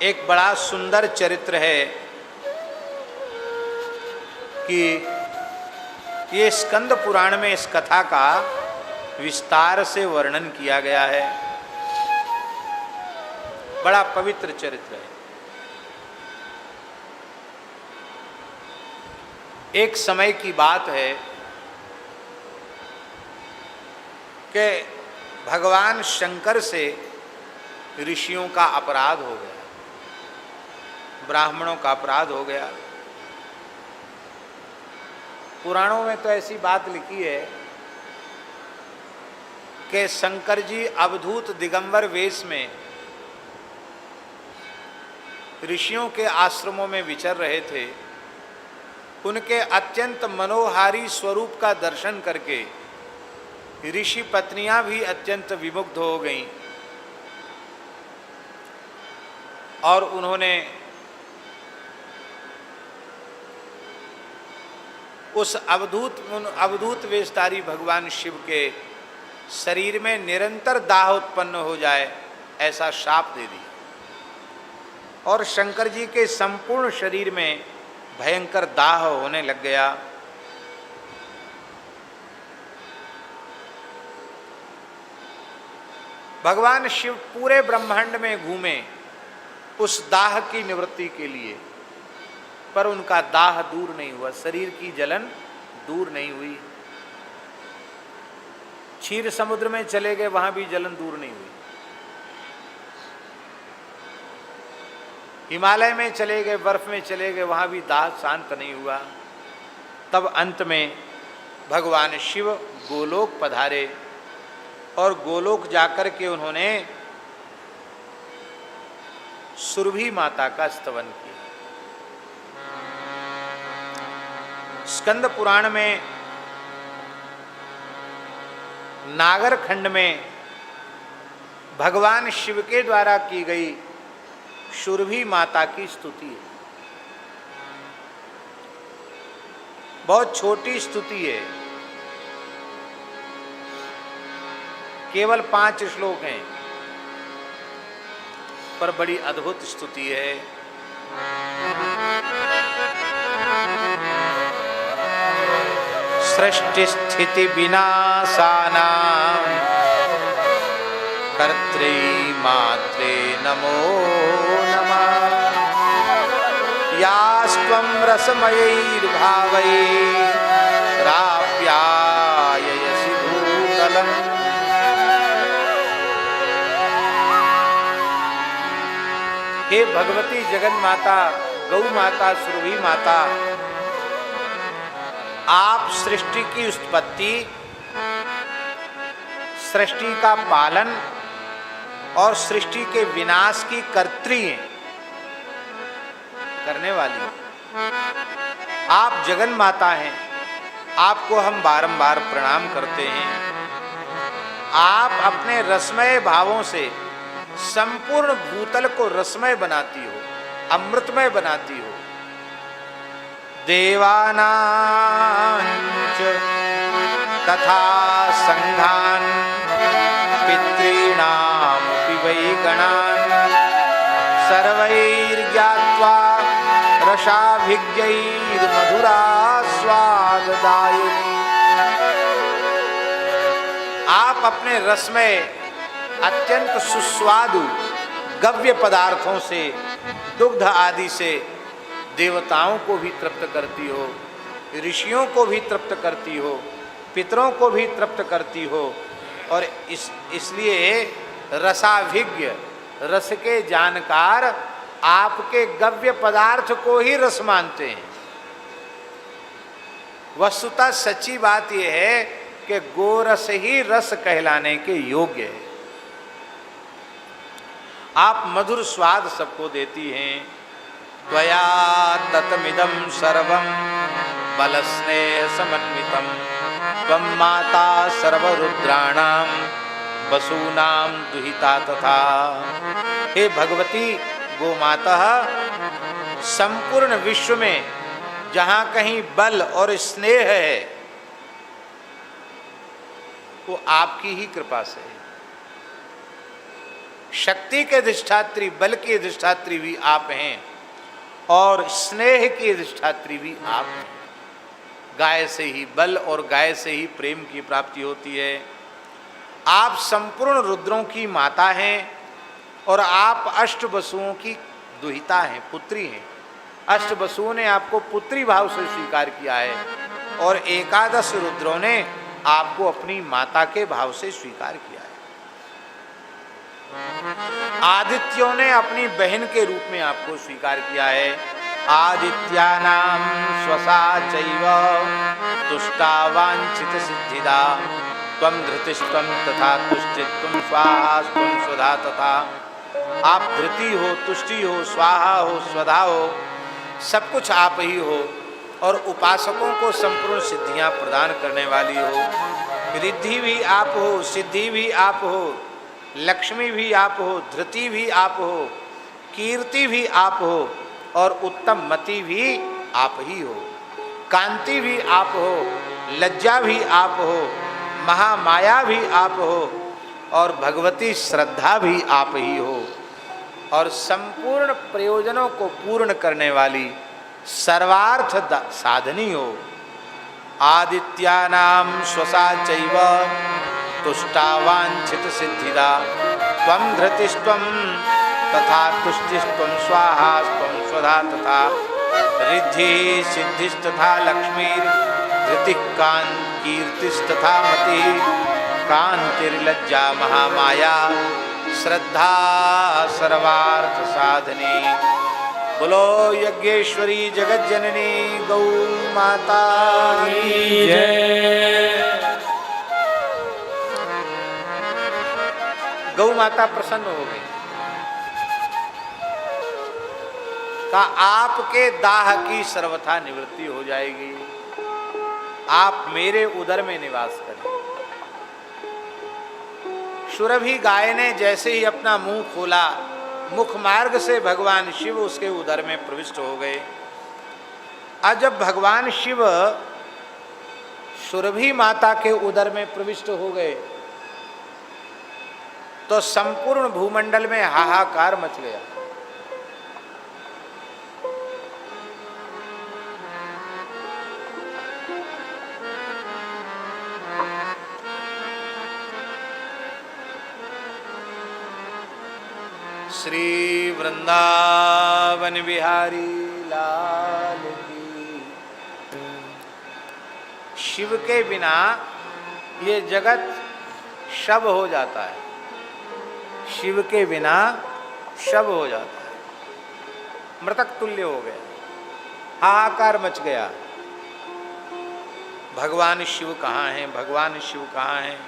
एक बड़ा सुंदर चरित्र है कि ये स्कंद पुराण में इस कथा का विस्तार से वर्णन किया गया है। बड़ा पवित्र चरित्र है। एक समय की बात है कि भगवान शंकर से ऋषियों का अपराध हो गया, ब्राह्मणों का अपराध हो गया। पुराणों में तो ऐसी बात लिखी है कि शंकर जी अवधूत दिगंबर वेश में ऋषियों के आश्रमों में विचर रहे थे। उनके अत्यंत मनोहारी स्वरूप का दर्शन करके ऋषि पत्नियां भी अत्यंत विमुग्ध हो गईं और उन्होंने उस अवधूत वेशधारी भगवान शिव के शरीर में निरंतर दाह उत्पन्न हो जाए ऐसा शाप दे दिया और शंकर जी के संपूर्ण शरीर में भयंकर दाह होने लग गया। भगवान शिव पूरे ब्रह्मांड में घूमे उस दाह की निवृत्ति के लिए, पर उनका दाह दूर नहीं हुआ, शरीर की जलन दूर नहीं हुई। क्षीर समुद्र में चले गए, वहां भी जलन दूर नहीं हुई। हिमालय में चले गए, बर्फ में चले गए, वहां भी दाह शांत नहीं हुआ। तब अंत में भगवान शिव गोलोक पधारे और गोलोक जाकर के उन्होंने सुरभि माता का स्तवन किया। स्कंद पुराण में नागर खंड में भगवान शिव के द्वारा की गई सुरभि माता की स्तुति है। बहुत छोटी स्तुति है, केवल 5 श्लोक हैं, पर बड़ी अद्भुत स्तुति है। सृष्टि स्थिति विनाशानां कर्त्रे मात्रे नमो नमः। यास्त्वं रसमयैर्भावैराप्याययसि भूतलम्। हे भगवती जगन माता, गौ माता, सुरभि माता, आप सृष्टि की उत्पत्ति, सृष्टि का पालन और सृष्टि के विनाश की कर्त्री हैं, करने वाली। आप जगन माता हैं, आपको हम बारंबार प्रणाम करते हैं। आप अपने रसमय भावों से संपूर्ण भूतल को रसमय बनाती हो, अमृतमय बनाती हो। देवानां च तथा संघान पितॄणामपि वै गणान् सर्वैर्ज्ञात्वा रसाभिज्ञैर्मधुरास्वाददायिनी। आप अपने रसमय अत्यंत सुस्वादु गव्य पदार्थों से, दुग्ध आदि से देवताओं को भी तृप्त करती हो, ऋषियों को भी तृप्त करती हो, पितरों को भी तृप्त करती हो। और इसलिए रसाभिज्ञ, रस के जानकार आपके गव्य पदार्थ को ही रस मानते हैं। वस्तुतः सच्ची बात यह है कि गोरस ही रस कहलाने के योग्य है। आप मधुर स्वाद सबको देती हैं। त्वया ततमिदं सर्वं बलस्नेह समन्वितं त्वं माता सर्वरुद्राणां वसूनां दुहिता तथा। हे भगवती गोमाता, संपूर्ण विश्व में जहाँ कहीं बल और स्नेह है वो आपकी ही कृपा से है। शक्ति के अधिष्ठात्री, बल की अधिष्ठात्री भी आप हैं और स्नेह की अधिष्ठात्री भी आप हैं। गाय से ही बल और गाय से ही प्रेम की प्राप्ति होती है। आप संपूर्ण रुद्रों की माता हैं और आप अष्ट वसुओं की दुहिता हैं, पुत्री हैं। अष्ट वसुओं ने आपको पुत्री भाव से स्वीकार किया है और एकादश रुद्रों ने आपको अपनी माता के भाव से स्वीकार किया है। आदित्यों ने अपनी बहन के रूप में आपको स्वीकार किया है। आदित्यानां स्वसा चैव तुष्टा वांछित सिद्धिदा त्वं धृतिस्त्वं तथा तुष्टिस्त्वं स्वाहा त्वं स्वधा तथा। आप धृति हो, तुष्टि हो, स्वाहा हो, स्वधा हो, सब कुछ आप ही हो और उपासकों को संपूर्ण सिद्धियां प्रदान करने वाली हो। रिद्धि भी आप हो, सिद्धि भी आप हो, लक्ष्मी भी आप हो, धृति भी आप हो, कीर्ति भी आप हो और उत्तम मति भी आप ही हो। कांति भी आप हो, लज्जा भी आप हो, महामाया भी आप हो और भगवती श्रद्धा भी आप ही हो और संपूर्ण प्रयोजनों को पूर्ण करने वाली सर्वार्थ साधनी हो। आदित्यानां स्वसा चैव तुष्टा वांछित सिद्धिदा त्वं धृतिस्त्वं तथा तुष्टिस्त्वं स्वाहा त्वं स्वधा तथा। रिद्धि सिद्धिस्तथा लक्ष्मीर् धृतिः कीर्तिस्तथा मतिः कांतिर्लज्जा महामाया श्रद्धा सर्वार्थ साधनी। बोलो यज्ञेश्वरी जगत जननी गौ माता की जय। गौ माता प्रसन्न हो गई। का आपके दाह की सर्वथा निवृत्ति हो जाएगी। आप मेरे उदर में निवास करें। सुरभि गाय ने जैसे ही अपना मुंह खोला, मुख मार्ग से भगवान शिव उसके उदर में प्रविष्ट हो गए। आज जब भगवान शिव सुरभि माता के उदर में प्रविष्ट हो गए तो संपूर्ण भूमंडल में हाहाकार मच गया। श्री वृंदावन बिहारी लाल की। शिव के बिना ये जगत शव हो जाता है। शिव के बिना शव हो जाता है, मृतक तुल्य हो गया, हाहाकार मच गया। भगवान शिव कहाँ हैं? भगवान शिव कहाँ हैं?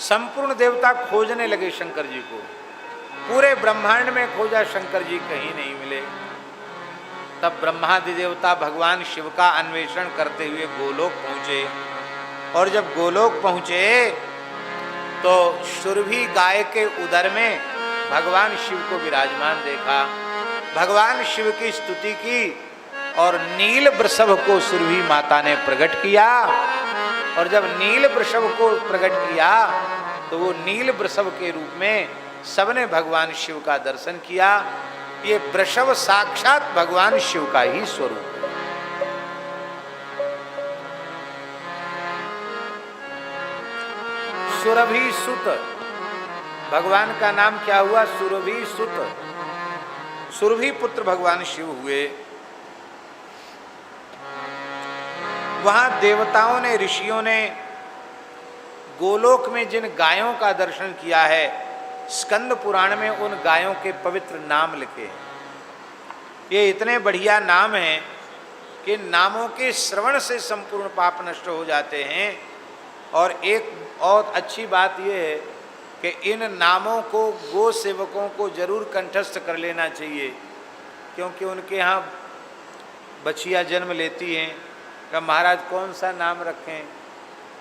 संपूर्ण देवता खोजने लगे शंकर जी को। पूरे ब्रह्मांड में खोजा, शंकर जी कहीं नहीं मिले। तब ब्रह्मादि देवता भगवान शिव का अन्वेषण करते हुए गोलोक पहुंचे और जब गोलोक पहुंचे तो सुरभि गाय के उदर में भगवान शिव को विराजमान देखा। भगवान शिव की स्तुति की और नील वृषभ को सुरभि माता ने प्रकट किया और जब नील वृषभ को प्रकट किया तो वो नील वृषभ के रूप में सबने भगवान शिव का दर्शन किया। ये वृषभ साक्षात भगवान शिव का ही स्वरूप है। सुरभि सुत, भगवान का नाम क्या हुआ? सुरभि सुत। सुरभि पुत्र भगवान शिव हुए। वहां देवताओं ने, ऋषियों ने गोलोक में जिन गायों का दर्शन किया है, स्कंद पुराण में उन गायों के पवित्र नाम लिखे हैं। ये इतने बढ़िया नाम हैं कि नामों के श्रवण से संपूर्ण पाप नष्ट हो जाते हैं। और एक और अच्छी बात यह है कि इन नामों को गो सेवकों को जरूर कंठस्थ कर लेना चाहिए, क्योंकि उनके यहाँ बछिया जन्म लेती हैं कि महाराज कौन सा नाम रखें।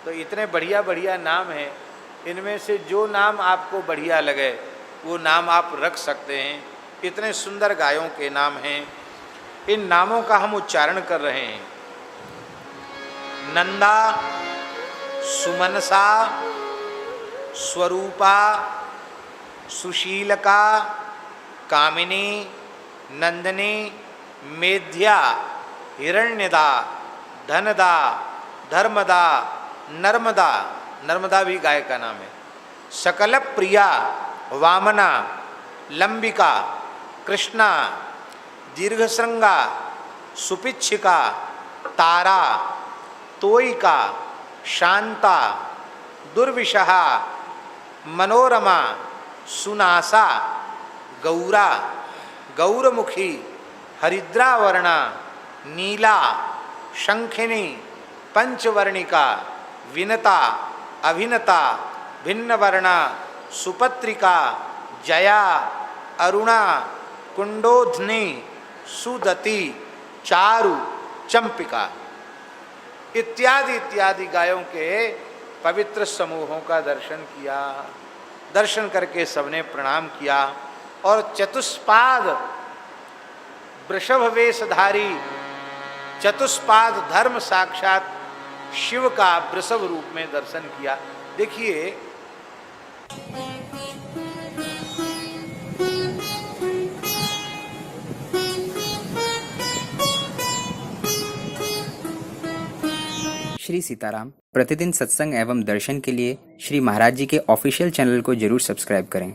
तो इतने बढ़िया बढ़िया नाम हैं, इनमें से जो नाम आपको बढ़िया लगे वो नाम आप रख सकते हैं। इतने सुंदर गायों के नाम हैं। इन नामों का हम उच्चारण कर रहे हैं। नंदा, सुमनसा, स्वरूपा, सुशीलका, कामिनी, नंदिनी, मेध्या, हिरण्यदा, धनदा, धर्मदा, नर्मदा, नर्मदा भी गाय का नाम है, सकल प्रिया, वामना, लंबिका, कृष्णा, दीर्घश्रृंगा, सुपिच्छिका, तारा, तोयिका, शांता, दुर्विशहा, मनोरमा, सुनासा, गौरा, गौरमुखी, हरिद्रावर्णा, नीला, शंखिनी, पंचवर्णिका, विनता, अभिनता, भिन्नवर्णा, सुपत्रिका, जया, अरुणा, कुंडोधनी, सुदति, चारु, चंपिका इत्यादि इत्यादि गायों के पवित्र समूहों का दर्शन किया। दर्शन करके सबने प्रणाम किया और चतुष्पाद वृषभ वेशधारी चतुष्पाद धर्म साक्षात शिव का वृषभ रूप में दर्शन किया। देखिए श्री सीताराम प्रतिदिन सत्संग एवं दर्शन के लिए श्री महाराज जी के ऑफिशियल चैनल को जरूर सब्सक्राइब करें।